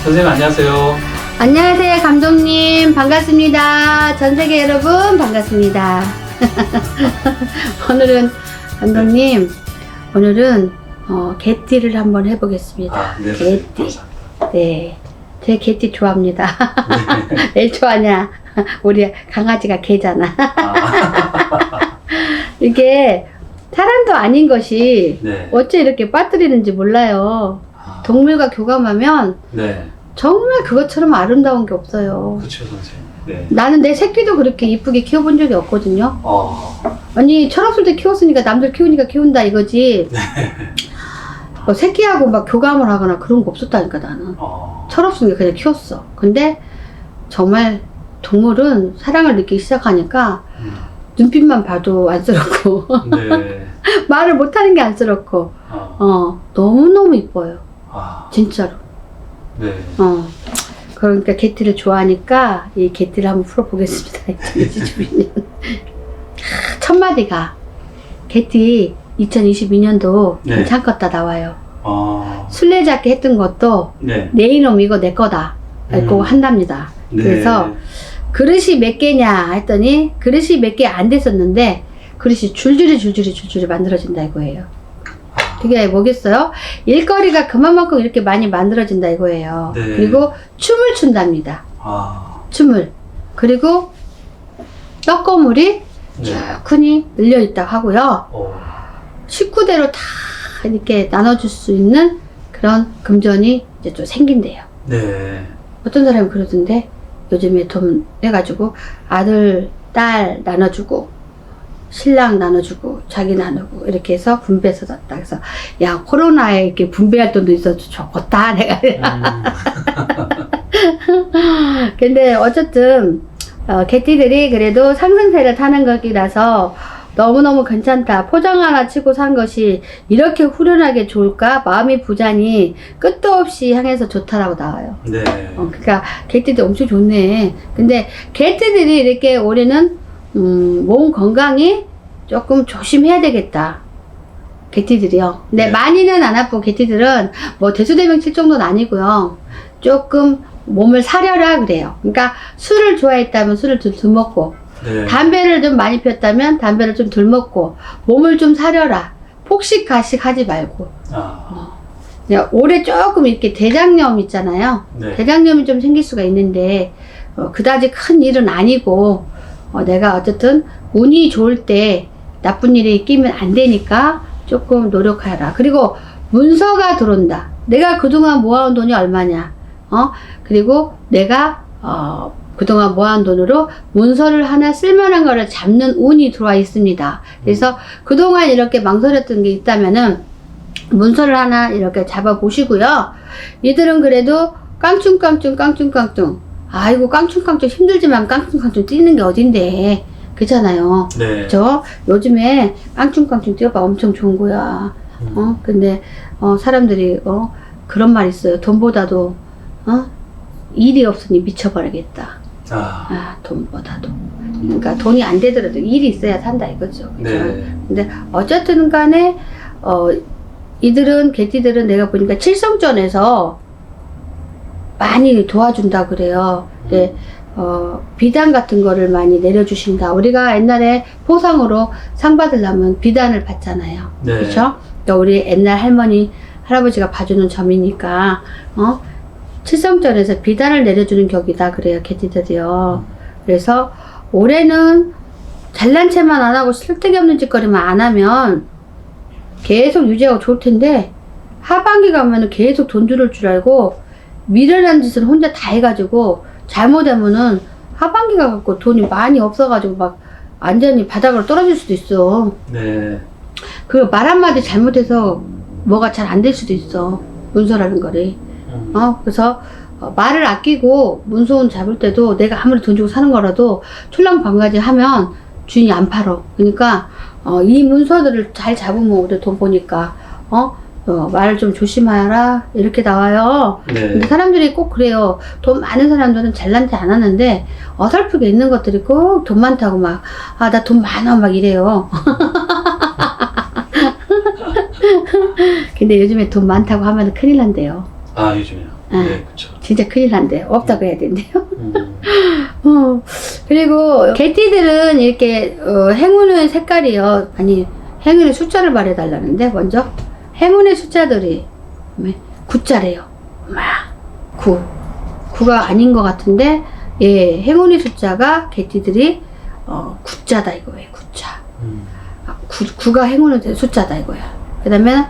선생님 안녕하세요. 안녕하세요, 감독님. 반갑습니다. 전 세계 여러분, 반갑습니다. 오늘은, 감독님, 오늘은, 개띠를 한번 해보겠습니다. 아, 네. 개띠. 감사합니다. 네. 제 개띠 좋아합니다. 네. 왜 좋아하냐? 우리 강아지가 개잖아. 이게, 사람도 아닌 것이, 네. 어째 이렇게 빠뜨리는지 몰라요. 아, 동물과 교감하면, 네. 정말 그것처럼 아름다운 게 없어요. 그렇죠, 선생님. 네. 나는 내 새끼도 그렇게 이쁘게 키워본 적이 없거든요. 아니, 철없을 때 키웠으니까 남들 키우니까 키운다 이거지. 뭐 새끼하고 막 교감을 하거나 그런 거 없었다니까 나는. 철없으니까 그냥 키웠어. 근데 정말 동물은 사랑을 느끼기 시작하니까 눈빛만 봐도 안쓰럽고 네. 말을 못하는 게 안쓰럽고 너무너무 이뻐요. 진짜로. 네. 그러니까 개띠를 좋아하니까 이 개띠를 한번 풀어보겠습니다. 첫 마디가 개띠 2022년도 네. 괜찮겠다 나와요. 술래잡기 했던 것도 네. 내 이놈 이거 내 거다 알고 한답니다. 네. 그래서 그릇이 몇 개냐 했더니 그릇이 몇 개 안 됐었는데 그릇이 줄줄이 만들어진다 이거예요. 그게 뭐겠어요? 일거리가 그만큼 이렇게 많이 만들어진다 이거예요. 네. 그리고 춤을 춘답니다. 춤을. 그리고 떡고물이 네. 흔히 늘려있다 하고요. 식구대로 다 이렇게 나눠줄 수 있는 그런 금전이 이제 좀 생긴대요. 네. 어떤 사람이 그러던데 요즘에 돈 해가지고 아들, 딸 나눠주고 신랑 나눠주고 자기 나누고 이렇게 해서 분배해서 놨다. 그래서 야 코로나에 이렇게 분배할 돈도 있어서 좋겠다 내가. 근데 어쨌든 개띠들이 그래도 상승세를 타는 것이라서 너무너무 괜찮다. 포장 하나 치고 산 것이 이렇게 후련하게 좋을까? 마음이 부자니 끝도 없이 향해서 좋다라고 나와요. 네. 그러니까 개띠들 엄청 좋네. 근데 개띠들이 이렇게 올해는 몸 건강이 조금 조심해야 되겠다. 개띠들이요. 근데 네. 많이는 안 아프고 개띠들은 뭐 대수대명 칠 정도는 아니고요. 조금 몸을 사려라 그래요. 그러니까 술을 좋아했다면 술을 좀 덜 먹고 네. 담배를 좀 많이 피웠다면 담배를 좀 덜 먹고 몸을 좀 사려라. 폭식 가식 하지 말고. 올해 조금 이렇게 대장염 있잖아요. 네. 대장염이 좀 생길 수가 있는데 그다지 큰 일은 아니고 내가 어쨌든 운이 좋을 때 나쁜 일이 끼면 안 되니까 조금 노력하라. 그리고 문서가 들어온다. 내가 그동안 모아온 돈이 얼마냐. 그리고 내가 그동안 모아온 돈으로 문서를 하나 쓸만한 거를 잡는 운이 들어와 있습니다. 그래서 그동안 이렇게 망설였던 게 있다면은 문서를 하나 이렇게 잡아 보시고요. 이들은 그래도 깡충깡충 아이고 깡충깡충 힘들지만 깡충깡충 뛰는 게 어딘데 그렇잖아요. 네. 그죠? 요즘에 깡충깡충 뛰어봐 엄청 좋은 거야. 근데 사람들이 그런 말 있어요. 돈보다도 일이 없으니 미쳐버리겠다. 돈보다도. 그러니까 돈이 안 되더라도 일이 있어야 산다 이거죠. 그죠? 네. 근데 어쨌든 간에 이들은 개띠들은 내가 보니까 칠성전에서 많이 도와준다 그래요. 네, 비단 같은 거를 많이 내려주신다. 우리가 옛날에 포상으로 상 받으려면 비단을 받잖아요. 네. 그렇죠? 우리 옛날 할머니, 할아버지가 봐주는 점이니까 칠성전에서 비단을 내려주는 격이다 그래요. 개띠들이요. 그래서 올해는 잘난 체만 안 하고 쓸데기 없는 짓거리만 안 하면 계속 유지하고 좋을 텐데 하반기 가면은 계속 돈 줄을 줄 알고 미련한 짓을 혼자 다 해가지고 잘못하면은 하반기 가갖고 돈이 많이 없어가지고 막 완전히 바닥으로 떨어질 수도 있어. 네. 그 말 한마디 잘못해서 뭐가 잘 안 될 수도 있어. 문서라는 거를. 그래서 말을 아끼고 문서운 잡을 때도 내가 아무리 돈 주고 사는 거라도 촐랑방가지 하면 주인이 안 팔어. 그러니까 이 문서들을 잘 잡으면 우리 돈 보니까 말을 좀 조심하라 이렇게 나와요. 네. 근데 사람들이 꼭 그래요. 돈 많은 사람들은 잘난 체 안 하는데 어설프게 있는 것들이 꼭 돈 많다고 막 나 돈 많아 막 이래요. 근데 요즘에 돈 많다고 하면 큰일 난대요. 아, 요즘에요. 네. 네, 그쵸. 진짜 큰일 난대요. 없다고 해야 된대요. 음. 그리고 개띠들은 이렇게 행운의 색깔이요. 아니 행운의 숫자를 말해달라는데 먼저 행운의 숫자들이 9자래요. 막 9. 9가 아닌 것 같은데 예, 행운의 숫자가 개띠들이 9자다 이거예요. 9자. 9가 행운의 숫자다 이거야. 그 다음에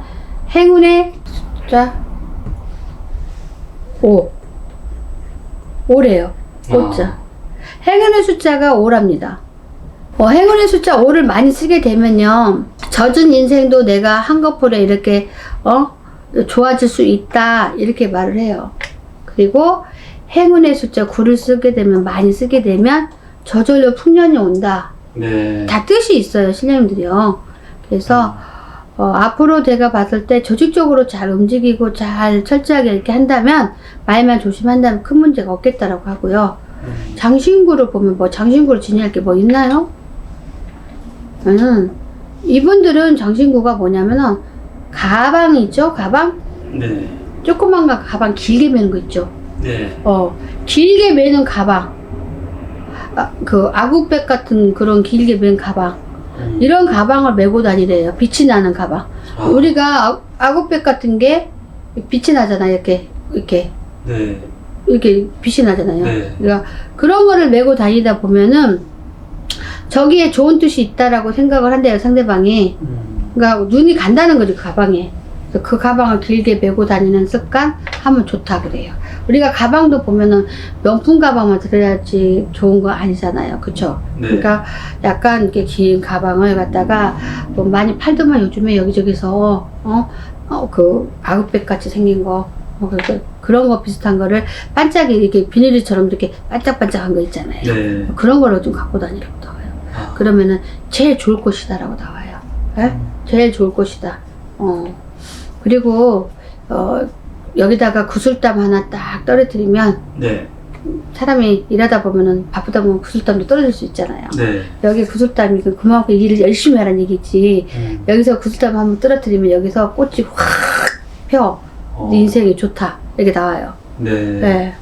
행운의 숫자 5. 5래요. 5자. 행운의 숫자가 5랍니다. 행운의 숫자 5를 많이 쓰게 되면요. 젖은 인생도 내가 한꺼번에 이렇게 좋아질 수 있다 이렇게 말을 해요. 그리고 행운의 숫자 9를 쓰게 되면 많이 쓰게 되면 저절로 풍년이 온다. 네. 다 뜻이 있어요. 신령님들이요. 그래서 앞으로 제가 봤을 때 조직적으로 잘 움직이고 잘 철저하게 이렇게 한다면 말만 조심한다면 큰 문제가 없겠다라고 하고요. 장신구를 보면 뭐 장신구를 지니할 게 뭐 있나요? 이분들은 장신구가 뭐냐면은 가방이 있죠? 가방? 네. 조그만 가방 길게 매는 거 있죠? 네. 길게 매는 가방. 그 아구백 같은 그런 길게 매는 가방. 이런 가방을 메고 다니래요. 빛이 나는 가방. 우리가 아구백 같은 게 빛이 나잖아요. 이렇게. 네. 이렇게 빛이 나잖아요. 네. 그러니까 그런 거를 메고 다니다 보면은 저기에 좋은 뜻이 있다라고 생각을 한대요. 상대방이. 그러니까 눈이 간다는 거지, 그 가방에. 그래서 그 가방을 길게 메고 다니는 습관 하면 좋다 그래요. 우리가 가방도 보면은 명품 가방만 들어야지 좋은 거 아니잖아요. 그쵸? 네. 그러니까 약간 이렇게 긴 가방을 갖다가 뭐 많이 팔더만 요즘에 여기저기서 그 아웃백 같이 생긴 거 그런 거 비슷한 거를 반짝이 이렇게 비닐처럼 이렇게 반짝반짝한 거 있잖아요. 네. 그런 거를 좀 갖고 다니라고 나와요. 그러면은 제일 좋을 것이다라고 나와요. 네? 제일 좋을 것이다. 그리고 여기다가 구슬땀 하나 딱 떨어뜨리면 네. 사람이 일하다 보면은 바쁘다 보면 구슬땀도 떨어질 수 있잖아요. 네. 여기 구슬땀이 그만큼 일을 열심히 하라는 얘기지. 여기서 구슬땀 한번 떨어뜨리면 여기서 꽃이 확 펴. 네 인생이 좋다. 이렇게 나와요. 네. 네.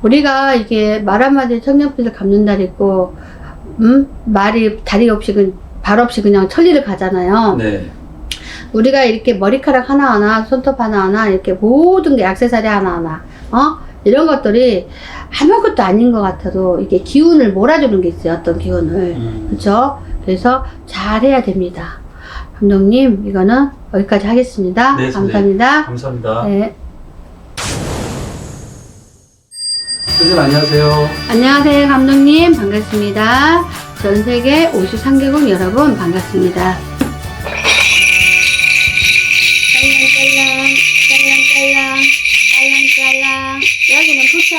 우리가 이게 말 한마디에 청년빛을 갚는다 있고, 말이 다리 없이, 발 없이 그냥 천리를 가잖아요. 네. 우리가 이렇게 머리카락 하나하나, 손톱 하나하나, 이렇게 모든 게 액세서리 하나하나, 이런 것들이 아무것도 아닌 것 같아도 이게 기운을 몰아주는 게 있어요. 어떤 기운을. 그렇죠? 그래서 잘 해야 됩니다. 감독님, 이거는 여기까지 하겠습니다. 네, 감사합니다. 감사합니다. 네. 선생님 안녕하세요. 안녕하세요, 감독님. 반갑습니다. 전 세계 53개국 여러분 반갑습니다. 짤랑짤랑 여기는 부천.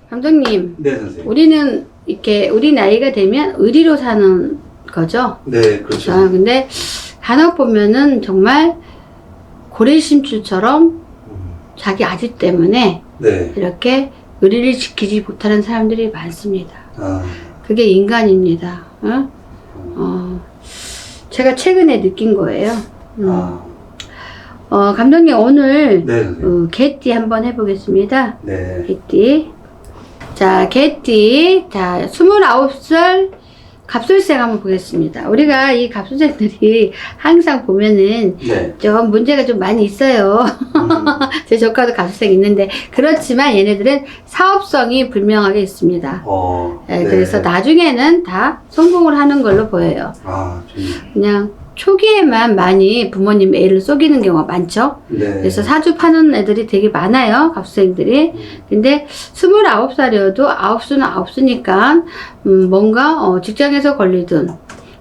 감독님, 네, 선생님. 우리는 이렇게 우리 나이가 되면 의리로 사는 거죠. 네, 그렇죠. 근데 간혹 보면은 정말 고래심줄처럼 자기 아지 때문에 네. 이렇게 의리를 지키지 못하는 사람들이 많습니다. 아, 그게 인간입니다. 제가 최근에 느낀 거예요. 감독님 오늘 네, 선생님. 개띠 한번 해보겠습니다. 네. 개띠. 자, 개띠. 자, 29살 갑술생 한번 보겠습니다. 우리가 이 갑술생들이 항상 보면은 네. 좀 문제가 좀 많이 있어요. 제 조카도 갑술생 있는데 그렇지만 얘네들은 사업성이 분명하게 있습니다. 네, 그래서 나중에는 다 성공을 하는 걸로 보여요. 아, 그냥 초기에만 많이 부모님 애를 속이는 경우가 많죠. 네. 그래서 사주 파는 애들이 되게 많아요. 갑수생들이. 근데 29살이어도 아홉수는 아홉수니까 뭔가 직장에서 걸리든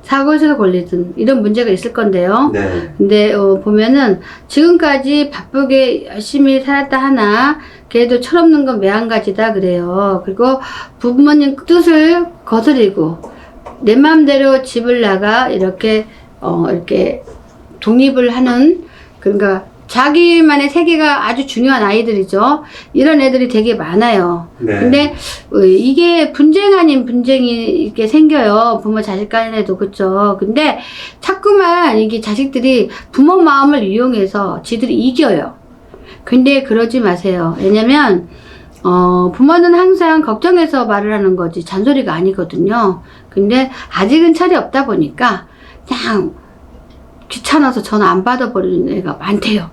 사고에서 걸리든 이런 문제가 있을 건데요. 네. 근데 보면은 지금까지 바쁘게 열심히 살았다 하나 그래도 철없는 건 매한가지다 그래요. 그리고 부모님 뜻을 거스리고 내 마음대로 집을 나가 이렇게 독립을 하는, 그러니까 자기만의 세계가 아주 중요한 아이들이죠. 이런 애들이 되게 많아요. 네. 근데 이게 분쟁 아닌 분쟁이 이렇게 생겨요. 부모 자식 간에도. 그쵸. 근데 자꾸만 아니게 자식들이 부모 마음을 이용해서 지들이 이겨요. 근데 그러지 마세요. 왜냐면 부모는 항상 걱정해서 말을 하는 거지 잔소리가 아니거든요. 근데 아직은 철이 없다 보니까 그냥 귀찮아서 전화 안 받아버리는 애가 많대요.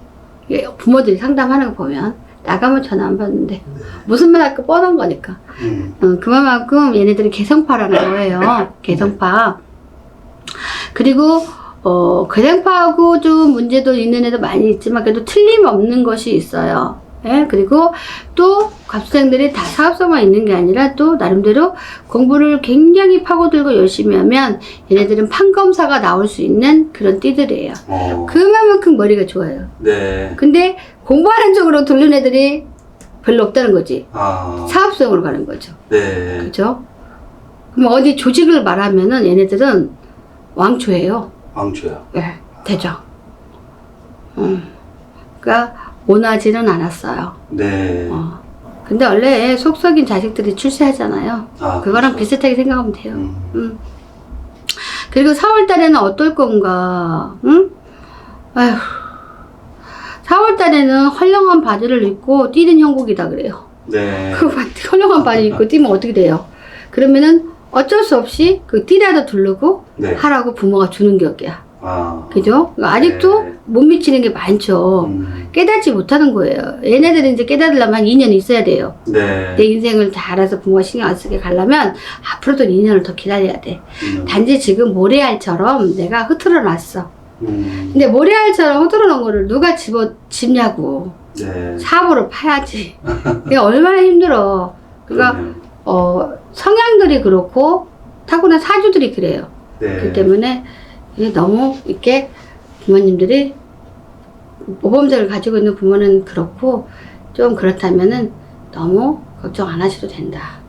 부모들이 상담하는 거 보면 나가면 전화 안 받는데 무슨 말 할까 뻔한 거니까. 그만큼 얘네들이 개성파라는 거예요. 개성파. 그리고 개성파하고 좀 문제도 있는 애도 많이 있지만 그래도 틀림없는 것이 있어요. 예? 그리고 또 갑수생들이 다 사업성만 있는 게 아니라 또 나름대로 공부를 굉장히 파고들고 열심히 하면 얘네들은 판검사가 나올 수 있는 그런 띠들이에요. 그만큼 머리가 좋아요. 네. 근데 공부하는 쪽으로 돌린 애들이 별로 없다는 거지. 사업성으로 가는 거죠. 네. 그죠? 그럼 어디 조직을 말하면은 얘네들은 왕초예요. 왕초요. 네, 대장. 그러니까 원하지는 않았어요. 네. 근데 원래 속 썩인 자식들이 출세하잖아요. 그거랑 그렇죠. 비슷하게 생각하면 돼요. 그리고 4월 달에는 어떨 건가? 응? 아휴. 4월 달에는 헐렁한 바지를 입고 뛰는 형국이다 그래요. 네. 그 헐렁한 바지 입고 뛰면 어떻게 돼요? 그러면은 어쩔 수 없이 그 띠라도 두르고 네. 하라고 부모가 주는 격이야. 그죠? 아직도 네. 못 미치는 게 많죠. 깨닫지 못하는 거예요. 얘네들은 이제 깨닫으려면 한 2년 있어야 돼요. 네. 내 인생을 다 알아서 부모가 신경 안 쓰게 가려면 앞으로도 2년을 더 기다려야 돼. 단지 지금 모래알처럼 내가 흐트러 놨어. 근데 모래알처럼 흐트러 놓은 거를 누가 집냐고. 네. 사업으로 파야지. 그게 얼마나 힘들어. 그러니까 성향들이 그렇고 타고난 사주들이 그래요. 네. 그렇기 때문에 이게 너무 이렇게 부모님들이 모범생을 가지고 있는 부모는 그렇고 좀 그렇다면은 너무 걱정 안 하셔도 된다.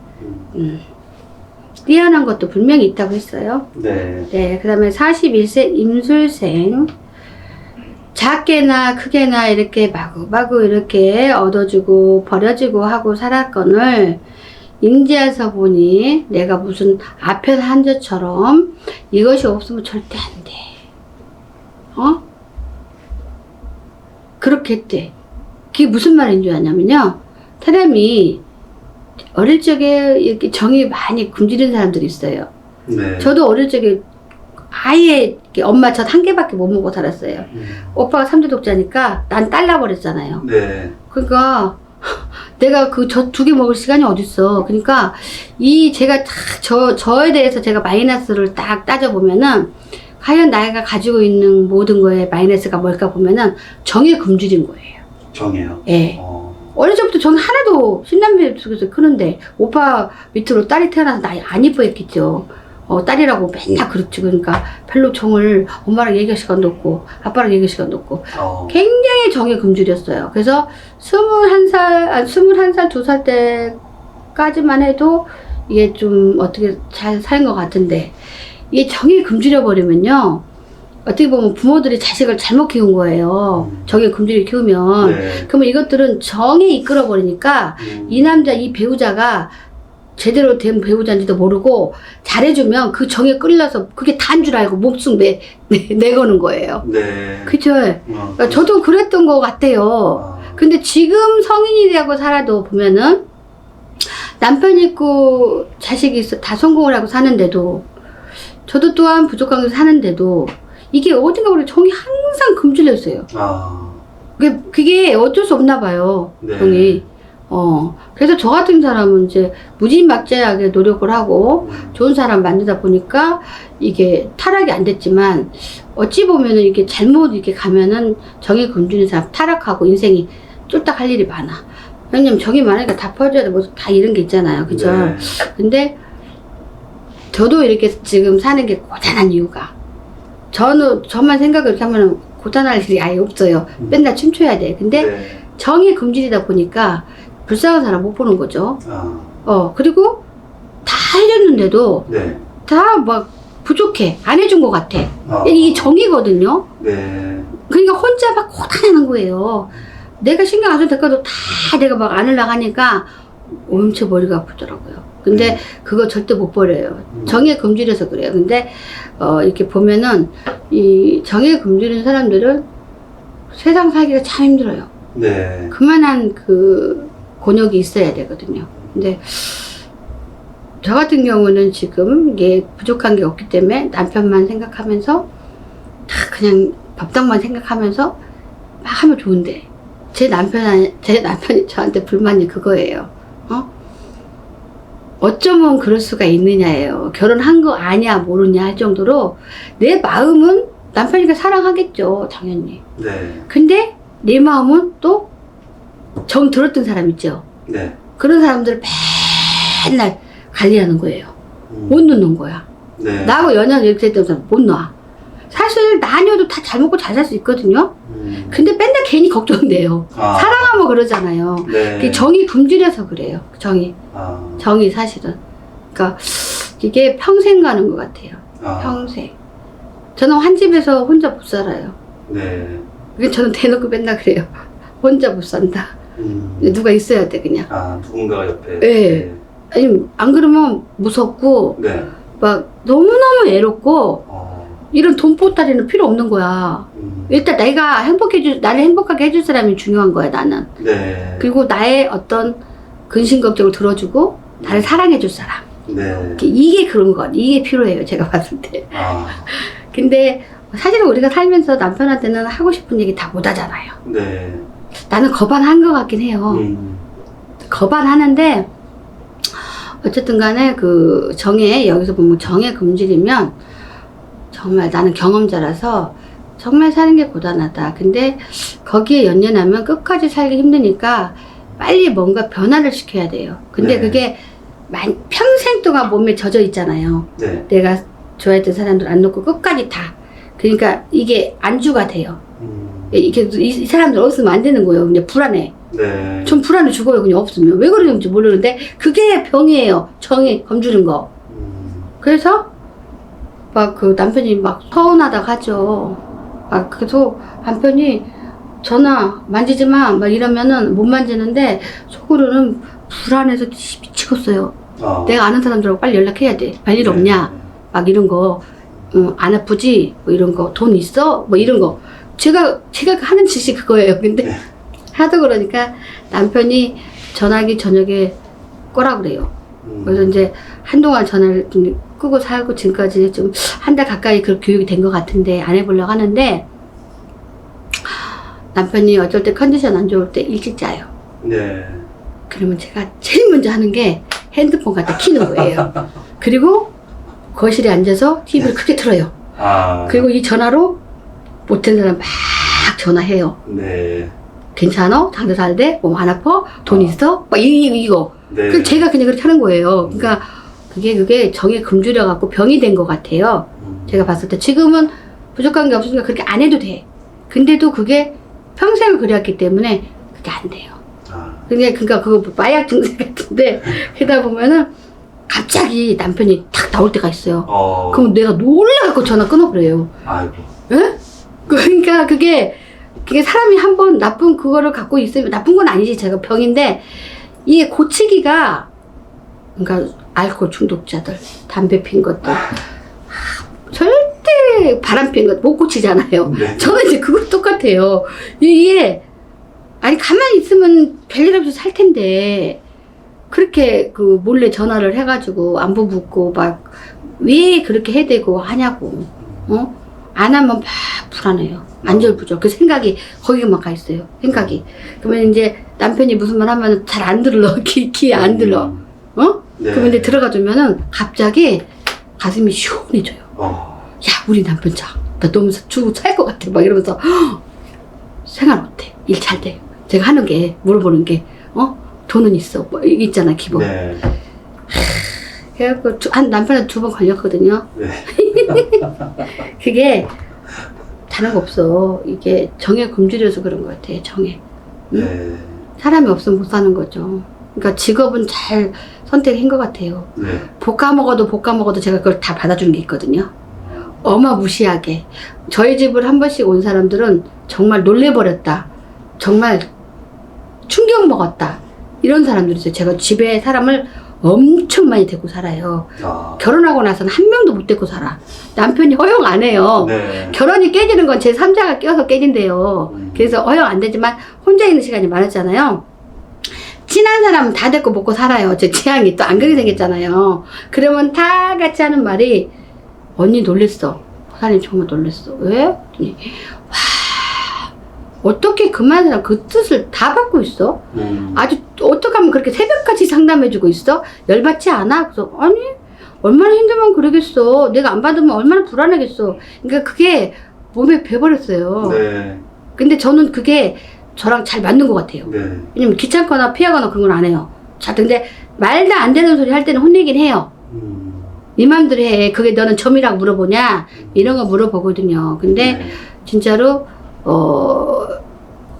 뛰어난 것도 분명히 있다고 했어요. 네. 네, 그 다음에 41세 임술생. 작게나 크게나 이렇게 마구마구 이렇게 얻어주고 버려주고 하고 살았건을 인지해서 보니 내가 무슨 아편 한자처럼 이것이 없으면 절대 안 돼. 그렇게 했대. 그게 무슨 말인 줄 아냐면요. 사람이 어릴 적에 이렇게 정이 많이 굶주린 사람들이 있어요. 네. 저도 어릴 적에 아예 엄마 젖 한 개밖에 못 먹고 살았어요. 오빠가 3대 독자니까 난 딸라 버렸잖아요. 네. 그러니까 내가 그 젖 2개 먹을 시간이 어딨어. 그러니까 제가 저에 대해서 제가 마이너스를 딱 따져보면은 과연 나이가 가지고 있는 모든 거에 마이너스가 뭘까 보면은 정에 굶주린 거예요. 정이에요? 예. 어릴 적부터 정 하나도 신남매 속에서 크는데 오빠 밑으로 딸이 태어나서 나이 안 이뻐했겠죠. 딸이라고 맨날 그렇지. 그러니까 별로 정을 엄마랑 얘기할 시간도 없고 아빠랑 얘기할 시간도 없고 굉장히 정에 굶주렸어요. 그래서 21살, 2살 때까지만 해도 이게 좀 어떻게 잘 사는 것 같은데 이게 정에 굶주려 버리면요. 어떻게 보면 부모들이 자식을 잘못 키운 거예요. 정에 굶주려 키우면. 네. 그러면 이것들은 정에 이끌어 버리니까 이 남자, 이 배우자가 제대로 된 배우자인지도 모르고 잘해주면 그 정에 끌려서 그게 다인 줄 알고 목숨 내거는 거예요. 네. 그쵸? 그러니까 저도 그랬던 것 같아요. 근데 지금 성인이 되고 살아도 보면은 남편 있고 자식이 있어 다 성공을 하고 사는데도 저도 또한 부족한 게 사는데도 이게 어딘가 우리 정이 항상 굶주려 있어요. 그게 어쩔 수 없나 봐요. 네. 정이. 그래서 저 같은 사람은 이제 무지막지하게 노력을 하고 좋은 사람 만들다 보니까 이게 타락이 안 됐지만 어찌 보면은 이게 잘못 이렇게 가면은 정이 굶주린 사람 타락하고 인생이 쫄딱 할 일이 많아. 왜냐면 정이 많으니까 다 퍼줘야 돼. 뭐 다 이런 게 있잖아요. 그죠? 네. 근데 저도 이렇게 지금 사는 게 고단한 이유가 저만 생각을 이렇게 하면은 고단할 일이 아예 없어요. 맨날 춤춰야 돼. 근데 네. 정이 굶주리다 보니까 불쌍한 사람 못 보는 거죠. 그리고 다 해줬는데도 네. 다 막 부족해. 안 해준 것 같아. 이게 정이거든요. 네. 그러니까 혼자 막 고단하는 거예요. 내가 신경 안 써도 될까도 다 내가 막 안 올라가니까 엄청 머리가 아프더라고요. 근데 그거 절대 못 버려요. 정에 굶주려서 그래요. 근데 이렇게 보면은 이 정에 굶주린 사람들은 세상 살기가 참 힘들어요. 네. 그만한 그 곤욕이 있어야 되거든요. 근데 저 같은 경우는 지금 이게 부족한 게 없기 때문에 남편만 생각하면서 다 그냥 밥상만 생각하면서 막 하면 좋은데 제 남편이 저한테 불만이 그거예요. 어쩌면 그럴 수가 있느냐예요. 결혼한 거 아냐 모르냐 할 정도로 내 마음은 남편이가 사랑하겠죠, 당연히. 네. 근데 내 마음은 또 정 들었던 사람 있죠. 네. 그런 사람들을 맨날 관리하는 거예요. 못 놓는 거야. 네. 나하고 연연 이렇게 했던 사람 못 놔. 사실 나 아니어도 다 잘 먹고 잘 살 수 있거든요. 근데 맨날 괜히 걱정돼요. 아. 사랑하면 그러잖아요. 네. 그게 정이 굶주려서 그래요. 정이 아. 사실은. 그러니까 이게 평생 가는 것 같아요. 아. 평생. 저는 한 집에서 혼자 못 살아요. 네. 그게 저는 대놓고 맨날 그래요. 혼자 못 산다. 누가 있어야 돼 그냥. 아, 누군가가 옆에. 네. 아니 안 그러면 무섭고 네. 막 너무너무 애롭고 어. 이런 돈보따리는 필요 없는 거야. 일단 내가 나를 행복하게 해줄 사람이 중요한 거야 나는. 네. 그리고 나의 어떤 근심 걱정을 들어주고 나를 사랑해줄 사람. 네. 이게 그런 거 같아. 이게 필요해요 제가 봤을 때. 아. 근데 사실은 우리가 살면서 남편한테는 하고 싶은 얘기 다 못 하잖아요. 네. 나는 거반한 것 같긴 해요. 거반하는데 어쨌든 간에 그 정에 여기서 보면 정에 금질이면 정말 나는 경험자라서 정말 사는 게 고단하다. 근데 거기에 연연하면 끝까지 살기 힘드니까 빨리 뭔가 변화를 시켜야 돼요. 근데 네. 그게 평생 동안 몸에 젖어 있잖아요. 네. 내가 좋아했던 사람들 안 놓고 끝까지 다. 그러니까 이게 안주가 돼요. 이게 이 사람들 없으면 안 되는 거예요. 그냥 불안해. 네. 좀 불안해 죽어요. 그냥 없으면. 왜 그러는지 모르는데 그게 병이에요. 정이 검주는 거. 그래서 막 그 남편이 막 서운하다고 하죠. 막 그래서 남편이 전화 만지지 마. 막 이러면은 못 만지는데 속으로는 불안해서 미치겠어요. 내가 아는 사람들하고 빨리 연락해야 돼. 별일 없냐. 막 이런 거. 안 아프지? 뭐 이런 거. 돈 있어? 뭐 이런 거. 제가 하는 짓이 그거예요. 근데 네. 하도 그러니까 남편이 전화기 저녁에 꺼라 그래요. 그래서 이제 한동안 전화를 좀 끄고 살고 지금까지 좀 한 달 가까이 그 교육이 된 것 같은데 안 해보려고 하는데 남편이 어쩔 때 컨디션 안 좋을 때 일찍 자요. 네. 그러면 제가 제일 먼저 하는 게 핸드폰 갖다 키는 거예요. 그리고 거실에 앉아서 TV를 크게 틀어요. 아. 그리고 이 전화로 못된 사람 막 전화해요. 네. 괜찮아? 장사 잘 돼? 몸 안 아파? 돈 있어? 막 이거. 네. 그 제가 그냥 그렇게 하는 거예요. 그러니까 그게 정에 금주려 갖고 병이 된 것 같아요. 제가 봤을 때 지금은 부족한 게 없으니까 그렇게 안 해도 돼. 근데도 그게 평생을 그래왔기 때문에 그게 안 돼요. 그러니까 그거 마약 증세 같은데 그러다 보면은 갑자기 남편이 탁 나올 때가 있어요. 그럼 내가 놀라갖고 전화 끊어버려요. 아이고. 예? 그러니까 그게 사람이 한번 나쁜 그거를 갖고 있으면 나쁜 건 아니지. 제가 병인데 이게 고치기가 그러니까 알코올 중독자들, 담배 핀 것들 절대 바람 핀 것 못 고치잖아요. 네. 저는 이제 그거 똑같아요. 이게 아니 가만히 있으면 별일 없이 살 텐데 그렇게 그 몰래 전화를 해가지고 안부 묻고 막 왜 그렇게 해대고 하냐고. 안 하면 막 불안해요. 안절부절. 그 생각이 거기만 가 있어요. 생각이. 그러면 이제 남편이 무슨 말 하면 잘 안 들러. 귀에 안 들러. 네. 그러면 이제 들어가 주면은 갑자기 가슴이 시원해져요. 야, 우리 남편 자. 나 너무 주고 살 것 같아. 막 이러면서 생활 어때? 일 잘 돼. 제가 하는 게 물어보는 게 돈은 있어. 뭐 있잖아 기본. 네. 그래갖고 남편한테 2번 걸렸거든요. 네. 그게 다른 거 없어. 이게 정에 굶주려서 그런 것 같아. 정에. 응? 네. 사람이 없으면 못 사는 거죠. 그러니까 직업은 잘 선택한 것 같아요. 네. 볶아 먹어도 제가 그걸 다 받아주는 게 있거든요. 어마무시하게. 저희 집을 한 번씩 온 사람들은 정말 놀래버렸다. 정말 충격 먹었다. 이런 사람들이 있어요. 제가 집에 사람을 엄청 많이 데리고 살아요. 아. 결혼하고 나서는 한 명도 못 데리고 살아. 남편이 허용 안 해요. 네. 결혼이 깨지는 건 제 3자가 껴서 깨진대요. 그래서 허용 안 되지만 혼자 있는 시간이 많았잖아요. 친한 사람은 다 데리고 먹고 살아요. 제 취향이 또 안 그렇게 생겼잖아요. 그러면 다 같이 하는 말이 언니 놀랬어. 사장님 정말 놀랬어. 왜? 와, 어떻게 그만 사람 그 뜻을 다 받고 있어? 아주 어떻게 하면 그렇게 새벽까지 상담해주고 있어? 열받지 않아? 그래서 아니 얼마나 힘들면 그러겠어. 내가 안 받으면 얼마나 불안하겠어. 그러니까 그게 몸에 배버렸어요. 네. 근데 저는 그게 저랑 잘 맞는 것 같아요. 네. 왜냐면 귀찮거나 피하거나 그런 건 안 해요. 자, 근데 말도 안 되는 소리 할 때는 혼내긴 해요. 네 맘대로 해. 그게 너는 점이라고 물어보냐? 이런 거 물어보거든요. 근데 네. 진짜로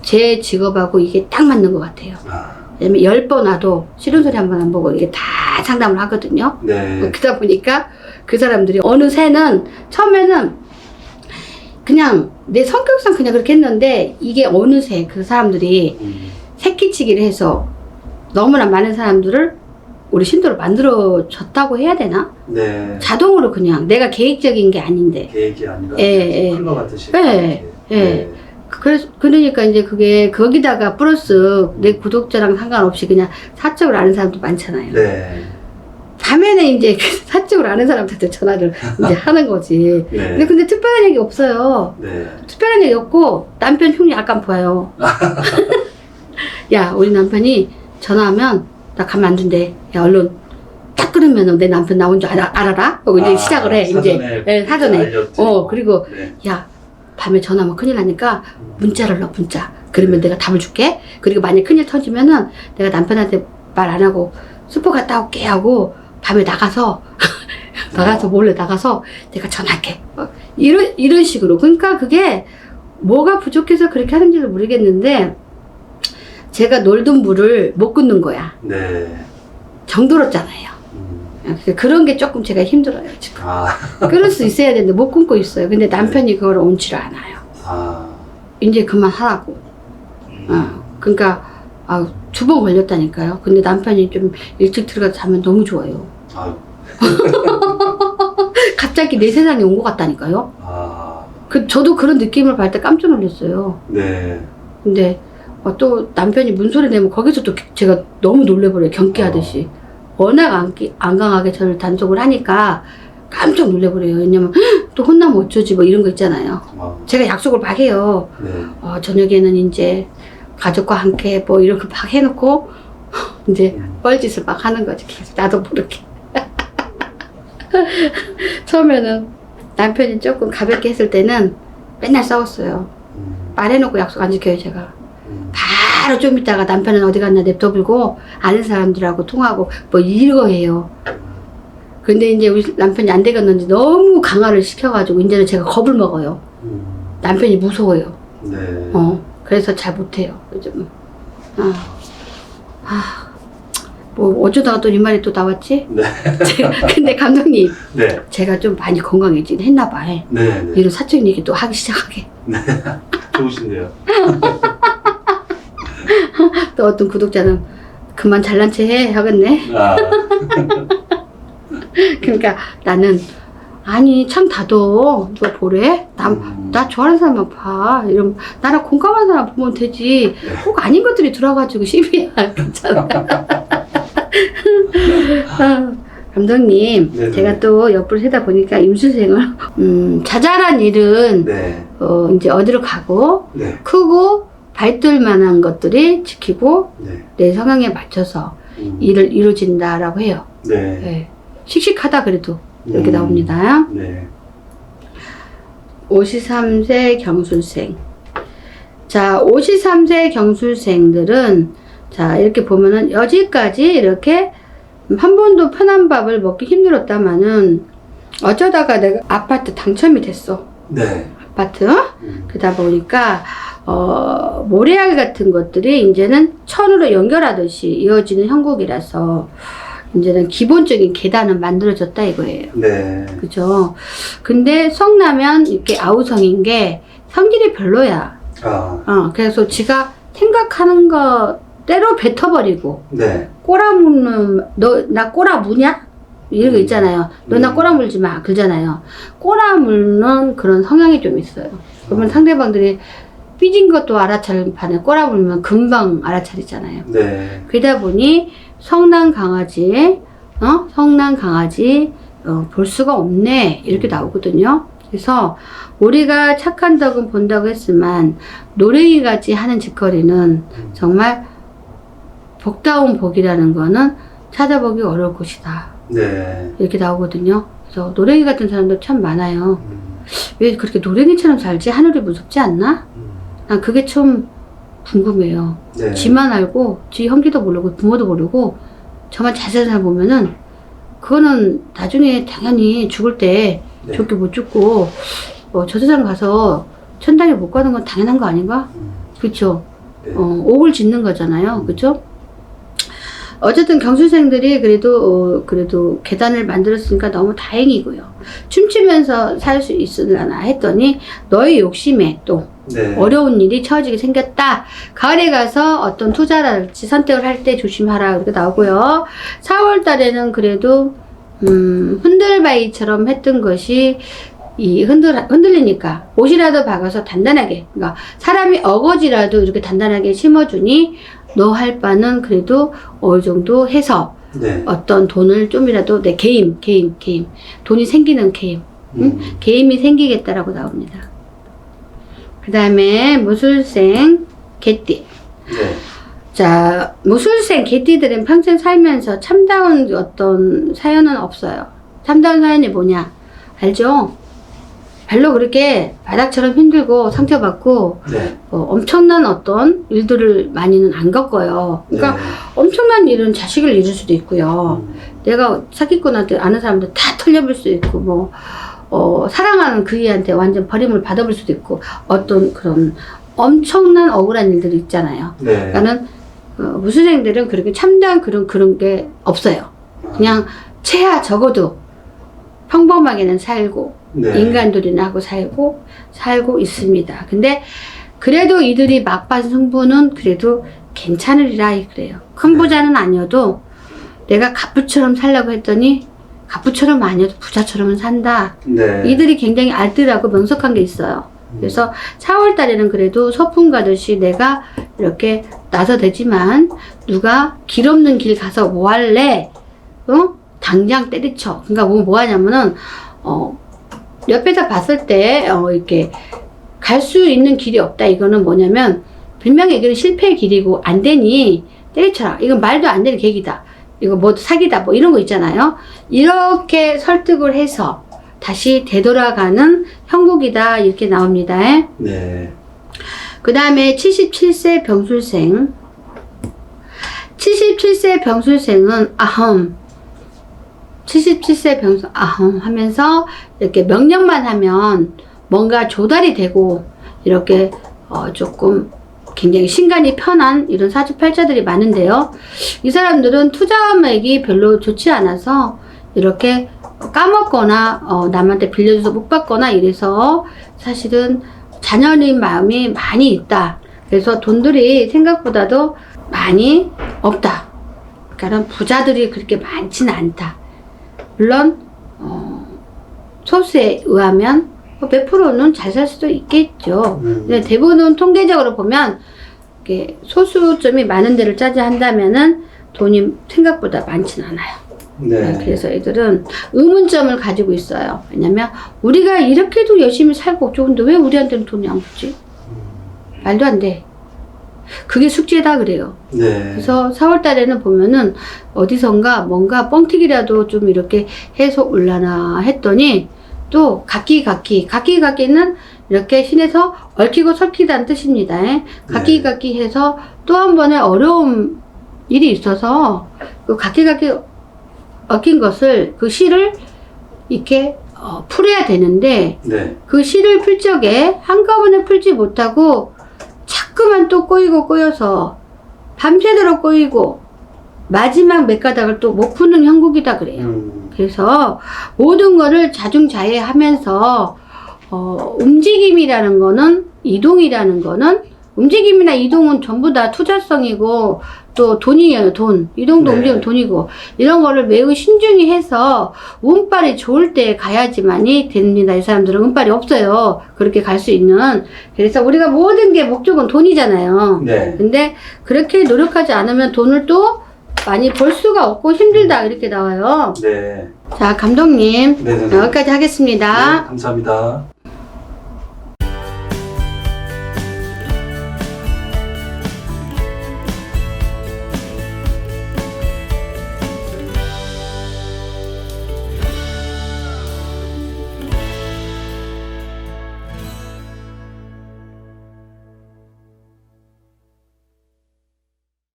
제 직업하고 이게 딱 맞는 것 같아요. 아. 왜냐면 10번 와도 싫은 소리 한 번 안 보고 이게 다 상담을 하거든요. 네. 그러다 보니까 그 사람들이 어느새는 처음에는 그냥 내 성격상 그냥 그렇게 했는데 이게 어느새 그 사람들이 새끼치기를 해서 너무나 많은 사람들을 우리 신도로 만들어줬다고 해야 되나? 네. 자동으로 그냥 내가 계획적인 게 아닌데. 계획이 아니라 예, 예. 흘러가듯이. 예, 예. 그래서 그러니까 이제 그게 거기다가 플러스 내 구독자랑 상관없이 그냥 사적으로 아는 사람도 많잖아요. 네. 밤에는 이제 사적으로 아는 사람한테 전화를 이제 하는 거지. 네. 근데 특별한 얘기 없어요. 네. 특별한 얘기 없고 남편 흉이 약간 보여요. 야, 우리 남편이 전화하면 나 가면 안 된대. 야, 얼른 딱 끊으면 내 남편 나온 줄 알아라? 하고 이제 시작을 해. 사전에. 이제 사전에. 알렸지. 그리고 네. 야, 밤에 전화하면 큰일 나니까 문자를 넣어, 문자. 그러면 내가 답을 줄게. 그리고 만약 큰일 터지면은 내가 남편한테 말 안 하고 슈퍼 갔다 올게 하고 밤에 나가서 몰래 나가서 내가 전화할게. 이런 식으로. 그러니까 그게 뭐가 부족해서 그렇게 하는지를 모르겠는데 제가 놀던 물을 못 끊는 거야. 네. 정들었잖아요. 그런 게 조금 제가 힘들어요, 지금. 아. 끊을 수 있어야 되는데 못 끊고 있어요. 근데 남편이 그걸 얹지를 않아요. 아. 이제 그만하라고. 그러니까 2번 걸렸다니까요. 근데 남편이 좀 일찍 들어가서 자면 너무 좋아요. 아유. 갑자기 내 세상에 온 것 같다니까요. 아. 저도 그런 느낌을 받을 때 깜짝 놀랐어요. 네. 근데 또 남편이 문소리 내면 거기서 또 제가 너무 놀래버려요. 경기하듯이. 워낙 안 강하게 저를 단속을 하니까 깜짝 놀래버려요. 왜냐면 또 혼나면 어쩌지 뭐 이런 거 있잖아요. 제가 약속을 막 해요. 네. 저녁에는 이제 가족과 함께 뭐 이렇게 막 해놓고 이제 뻘짓을 막 하는 거지. 계속 나도 모르게. 처음에는 남편이 조금 가볍게 했을 때는 맨날 싸웠어요. 말해놓고 약속 안 지켜요, 제가. 바로 좀 있다가 남편은 어디 갔나 냅둬불고 아는 사람들하고 통하고 뭐 이거 해요. 근데 이제 우리 남편이 안 되겠는지 너무 강화를 시켜가지고 이제는 제가 겁을 먹어요. 남편이 무서워요. 네. 그래서 잘 못해요, 요즘은. 뭐 어쩌다가 또 이 말이 또 나왔지? 네. 근데 감독님, 네. 제가 좀 많이 건강해지긴 했나봐. 네. 네. 이런 사적인 얘기 또 하기 시작하게. 네. 좋으신데요. 또 어떤 구독자는 그만 잘난 체 해 하겠네. 아. 그러니까 나는 아니 참 다둬 누가 보래? 나 좋아하는 사람만 봐. 이러면 나랑 공감하는 사람 보면 되지. 꼭 아닌 것들이 들어와가지고 시비야. 괜찮아. 감독님, 네네. 제가 또 옆으로 세다 보니까 임수생을 자잘한 일은 네. 이제 어디로 가고 네. 크고 발들 만한 것들이 지키고 네. 내 성향에 맞춰서 일을 이루어진다라고 해요. 네. 네. 씩씩하다 그래도 이렇게 나옵니다. 네. 53세 경술생. 자, 53세 경술생들은 자, 이렇게 보면은 여지까지 이렇게 한 번도 편한 밥을 먹기 힘들었다마는 어쩌다가 내가 아파트 당첨이 됐어. 네. 아파트. 그러다 보니까 모래알 같은 것들이 이제는 천으로 연결하듯이 이어지는 형국이라서 이제는 기본적인 계단은 만들어졌다 이거예요. 네. 그죠? 근데 성나면 이렇게 아우성인 게 성질이 별로야. 아. 그래서 지가 생각하는 거 때로 뱉어버리고 네. 꼬라무는 너 나 꼬라무냐? 이런 거 있잖아요. 너 나 꼬라물지 마 그러잖아요. 꼬라물는 그런 성향이 좀 있어요. 그러면 상대방들이 삐진 것도 알아차릴 판에 꼬라물면 금방 알아차리잖아요. 네. 그러다 보니 성난 강아지 볼 수가 없네 이렇게 나오거든요. 그래서 우리가 착한 덕은 본다고 했지만 노랭이같이 하는 짓거리는 정말 복다운 복이라는 거는 찾아보기 어려울 것이다. 네. 이렇게 나오거든요. 그래서 노랭이 같은 사람도 참 많아요. 왜 그렇게 노랭이처럼 살지? 하늘이 무섭지 않나? 난 그게 좀 궁금해요. 네. 지만 알고 지 형제도 모르고 부모도 모르고 저만 잘 사는 사람 보면은 그거는 나중에 당연히 죽을 때 네. 좋게 못 죽고 저 세상 가서 천당에 못 가는 건 당연한 거 아닌가? 그쵸? 네. 옥을 짓는 거잖아요. 그쵸? 어쨌든 경수생들이 그래도 계단을 만들었으니까 너무 다행이고요. 춤추면서 살 수 있으려나 했더니 너의 욕심에 또 네. 어려운 일이 처지게 생겼다. 가을에 가서 어떤 투자랄지 선택을 할 때 조심하라. 이렇게 나오고요. 4월 달에는 그래도 흔들바위처럼 했던 것이 흔들리니까 옷이라도 박아서 단단하게, 그러니까 사람이 어거지라도 이렇게 단단하게 심어주니 너 할 바는 그래도 어느 정도 해서 네. 어떤 돈을 좀이라도 내 개임 돈이 생기는 개임 개임이 생기겠다라고 나옵니다. 그 다음에 무술생 개띠. 네. 자, 무술생 개띠들은 평생 살면서 참다운 어떤 사연은 없어요. 참다운 사연이 뭐냐 알죠? 별로 그렇게 바닥처럼 힘들고 상처받고 네. 엄청난 어떤 일들을 많이는 안 겪어요. 그러니까 네. 엄청난 일은 자식을 잃을 수도 있고요. 내가 사기꾼한테 아는 사람들 다 털려볼 수 있고 사랑하는 그이한테 완전 버림을 받아볼 수도 있고 어떤 그런 엄청난 억울한 일들이 있잖아요. 네. 그러니까는 무술생들은 그렇게 참다운 그런 게 없어요. 그냥 최하 적어도 평범하게는 살고 네. 인간들이나 하고 살고 있습니다. 근데 그래도 이들이 막판 승부는 그래도 괜찮으리라 그래요. 큰 부자는 아니어도 내가 갑부처럼 살려고 했더니 갑부처럼 아니어도 부자처럼은 산다. 네. 이들이 굉장히 알뜰하고 명석한 게 있어요. 그래서 4월 달에는 그래도 소풍 가듯이 내가 이렇게 나서대지만 누가 길 없는 길 가서 뭐 할래? 당장 때리쳐. 그러니까 뭐 하냐면은 옆에서 봤을 때 이렇게 갈 수 있는 길이 없다. 이거는 뭐냐면 분명히 이거는 실패의 길이고 안 되니 때려쳐라. 이건 말도 안 되는 계획이다. 이거 뭐 사기다. 뭐 이런 거 있잖아요. 이렇게 설득을 해서 다시 되돌아가는 형국이다. 이렇게 나옵니다. 네. 그 다음에 77세 병술생. 77세 병술생은 77세 병술 하면서 이렇게 명령만 하면 뭔가 조달이 되고 이렇게 조금 굉장히 신간이 편한 이런 사주팔자들이 많은데요. 이 사람들은 투자금액이 별로 좋지 않아서 이렇게 까먹거나 남한테 빌려줘서 못 받거나 이래서 사실은 잔인한 마음이 많이 있다. 그래서 돈들이 생각보다도 많이 없다. 그러니까 부자들이 그렇게 많지는 않다. 물론 소수에 의하면 몇 프로는 잘 살 수도 있겠죠. 근데 대부분 통계적으로 보면 이렇게 소수점이 많은 데를 차지한다면은 돈이 생각보다 많지는 않아요. 네. 그래서 애들은 의문점을 가지고 있어요. 왜냐면 우리가 이렇게도 열심히 살고 좋은데 왜 우리한테는 돈이 안 붙지? 말도 안 돼. 그게 숙제다 그래요. 네. 그래서 4월 달에는 보면은 어디선가 뭔가 뻥튀기라도 좀 이렇게 해서 올라나 했더니 또 각기는 이렇게 신에서 얽히고 설키다는 뜻입니다. 각기 해서 또 한 번의 어려운 일이 있어서 그 각기 얽힌 것을 그 실을 이렇게 풀어야 되는데 네. 그 실을 풀 적에 한꺼번에 풀지 못하고 자꾸만 또 꼬여서 밤새도록 꼬이고 마지막 몇 가닥을 또 못 푸는 형국이다 그래요. 그래서 모든 거를 자중자애하면서 움직임이라는 거는 이동이라는 거는 움직임이나 이동은 전부 다 투자성이고 또 돈이에요, 돈. 이동도 네. 움직이면 돈이고. 이런 거를 매우 신중히 해서 운빨이 좋을 때 가야지만이 됩니다. 이 사람들은 운빨이 없어요. 그렇게 갈 수 있는. 그래서 우리가 모든 게 목적은 돈이잖아요. 네. 근데 그렇게 노력하지 않으면 돈을 또 많이 벌 수가 없고 힘들다 이렇게 나와요. 네. 자, 감독님. 네, 선생님. 여기까지 하겠습니다. 네, 감사합니다.